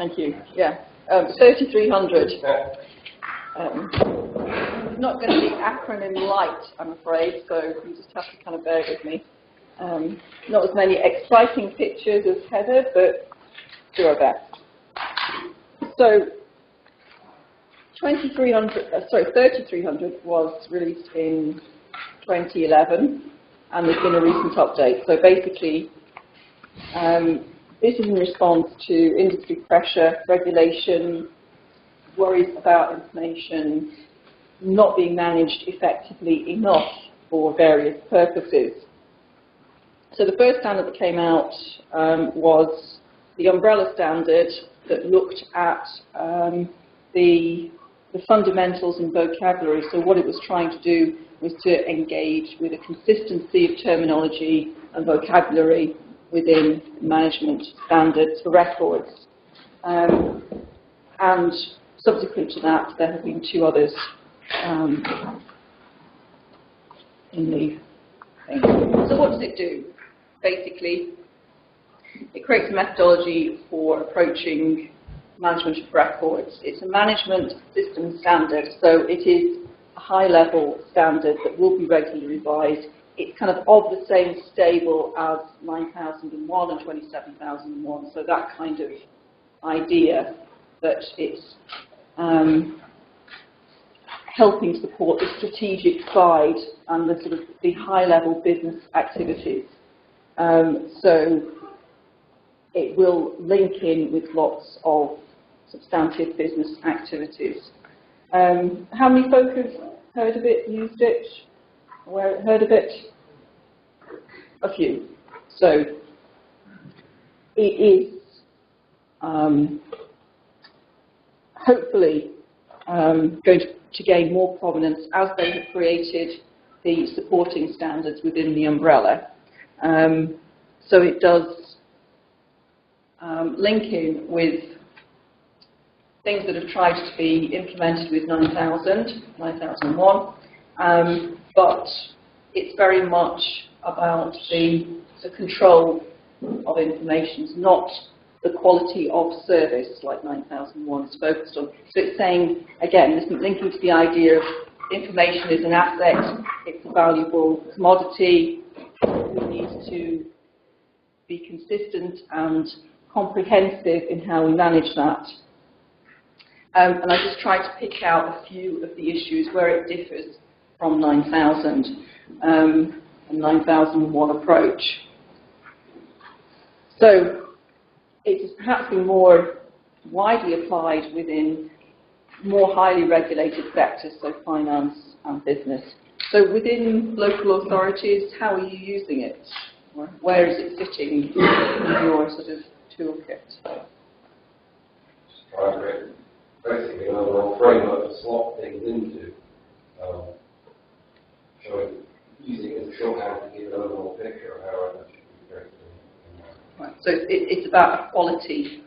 Thank you. Yeah, 3300. It's not going to be acronym light, I'm afraid, so you just have to kind of bear with me. Not as many exciting pictures as Heather, but do our best. So 3300 was released in 2011, and there's been a recent update. So basically, this is in response to industry pressure, regulation, worries about information not being managed effectively enough for various purposes. So the first standard that came out was the umbrella standard that looked at the fundamentals and vocabulary. So what it was trying to do was to engage with a consistency of terminology and vocabulary within management standards for records. And subsequent to that, there have been two others in the thing. So what does it do? Basically, it creates a methodology for approaching management of records. It's a management system standard, so it is a high-level standard that will be regularly revised. It's kind of the same stable as 9001 and 27001, so that kind of idea that it's helping support the strategic side and the sort of the high-level business activities. So it will link in with lots of substantive business activities. How many folk have heard of it, used it, heard of it? A few. So it is hopefully going to gain more prominence as they have created the supporting standards within the umbrella. So it does link in with things that have tried to be implemented with 9001, but it's very much about the control of information, not the quality of service like 9001 is focused on. So it's saying, again, this is linking to the idea of information is an asset, it's a valuable commodity, we need to be consistent and comprehensive in how we manage that. And I just tried to pick out a few of the issues where it differs from 9000 and 9001 approach. So it's perhaps been more widely applied within more highly regulated sectors, so finance and business. So within local authorities, how are you using it? Where is it sitting in your sort of toolkit? Basically, an overall framework to slot things into. So using it as a shorthand to give an overall picture of how it should be created. Right. So it's about a quality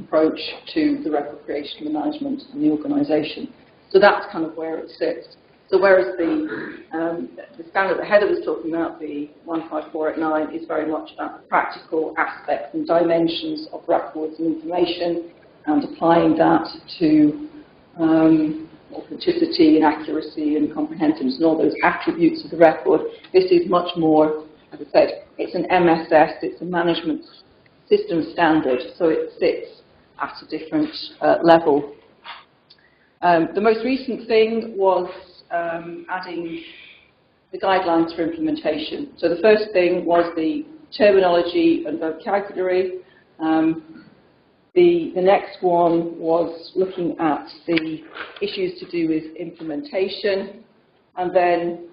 approach to the record creation, the management, and the organisation. So that's kind of where it sits. So whereas the standard that Heather was talking about, the 15489, is very much about the practical aspects and dimensions of records and information, and applying that to authenticity and accuracy and comprehensiveness and all those attributes of the record. This is much more, as I said, it's an MSS, it's a management system standard, so it sits at a different level. The most recent thing was adding the guidelines for implementation. So the first thing was the terminology and vocabulary. The next one was looking at the issues to do with implementation, and then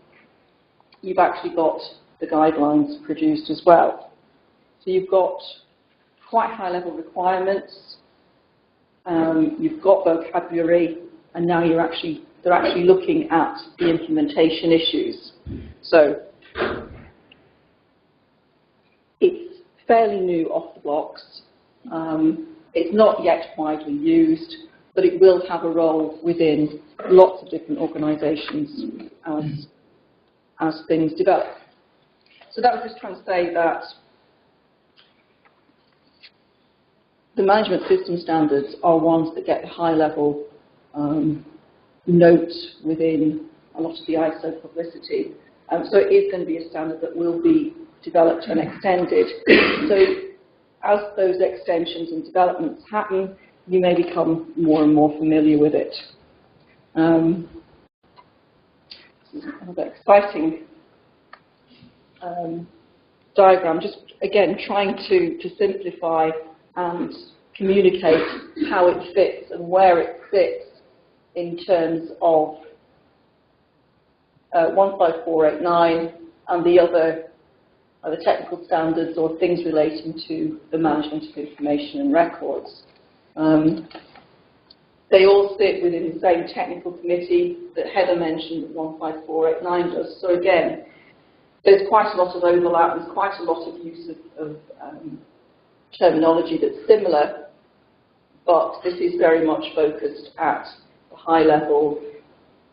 you've actually got the guidelines produced as well. So you've got quite high-level requirements, you've got vocabulary, and now they're actually looking at the implementation issues. So it's fairly new off the blocks. It's not yet widely used, but it will have a role within lots of different organisations as things develop. So that was just trying to say that the management system standards are ones that get the high-level note within a lot of the ISO publicity. So it is going to be a standard that will be developed and extended. So as those extensions and developments happen, you may become more and more familiar with it. This is another exciting diagram, just again trying to simplify and communicate how it fits and where it fits in terms of 15489 and the other technical standards or things relating to the management of information and records. They all sit within the same technical committee that Heather mentioned that 15489 does. So again, there's quite a lot of overlap, there's quite a lot of use of terminology that's similar, but this is very much focused at the high level,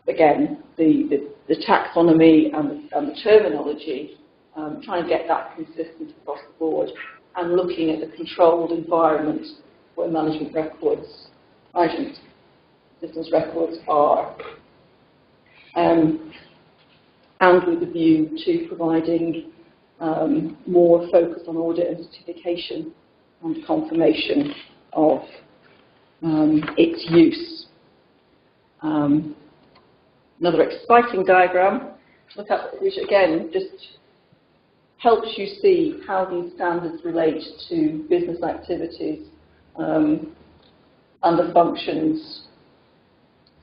again, the taxonomy and the terminology, trying to get that consistent across the board, and looking at the controlled environment where management systems records are, and with a view to providing more focus on audit and certification and confirmation of its use. Another exciting diagram to look at, which again just helps you see how these standards relate to business activities and the functions.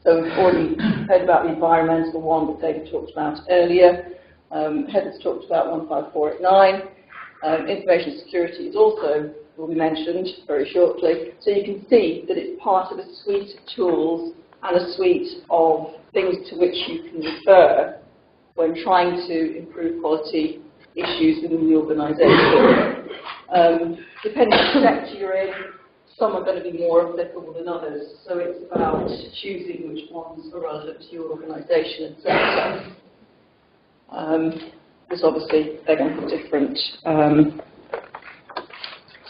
So we've already heard about the environmental one that David talked about earlier. Heather's talked about 15489. Information security is also will be mentioned very shortly. So you can see that it's part of a suite of tools and a suite of things to which you can refer when trying to improve quality issues within the organisation. Depending on the sector you're in, some are going to be more applicable than others. So it's about choosing which ones are relevant to your organisation and sector. Because obviously they're going to have different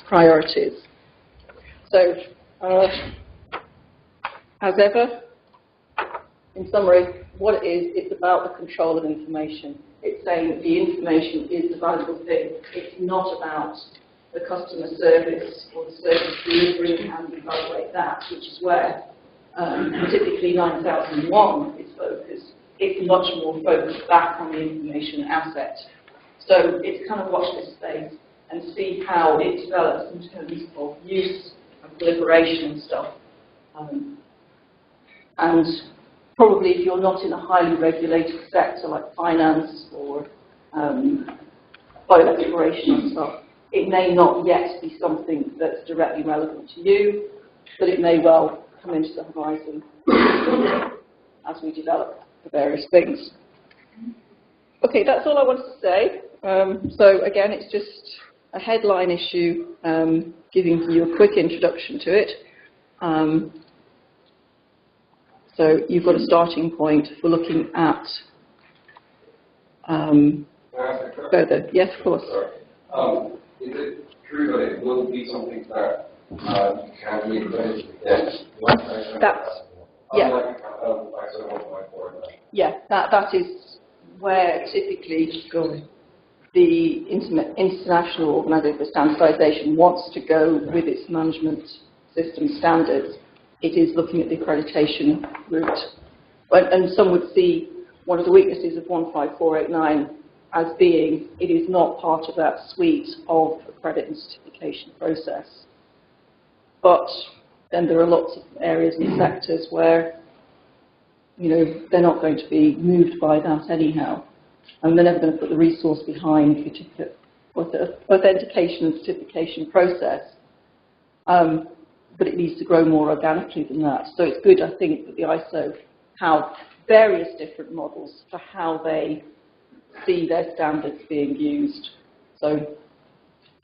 priorities. So, as ever, in summary, what it is, it's about the control of information. It's saying that the information is the valuable thing. It's not about the customer service or the service delivery and how you evaluate that, which is where typically 9001 is focused. It's much more focused back on the information asset. So it's kind of watch this space and see how it develops in terms of use and deliberation and stuff. And probably if you're not in a highly regulated sector like finance or bioexploration and stuff, it may not yet be something that's directly relevant to you, but it may well come into the horizon as we develop the various things. Okay, that's all I wanted to say. So again, it's just a headline issue, giving you a quick introduction to it. So you've got a starting point for looking at further. Yes, of course. Is it true that it will be something that can be implemented against? That's, yeah. Yeah, that is where typically the International Organisation for Standardisation wants to go with its management system standards. It is looking at the accreditation route. And some would see one of the weaknesses of 15489 as being it is not part of that suite of accredit and certification process. But then there are lots of areas and sectors where, you know, they're not going to be moved by that anyhow. And they're never going to put the resource behind the authentication and certification process. But it needs to grow more organically than that. So it's good, I think, that the ISO have various different models for how they see their standards being used. So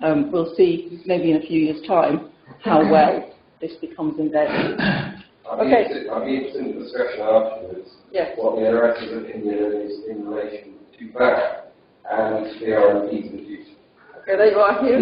we'll see, maybe in a few years' time, how well this becomes embedded. Okay. I'd be interested in the discussion afterwards. Yes. What the NRS's opinion is in relation to that and the RMPs in the future. Okay, there you are. Here.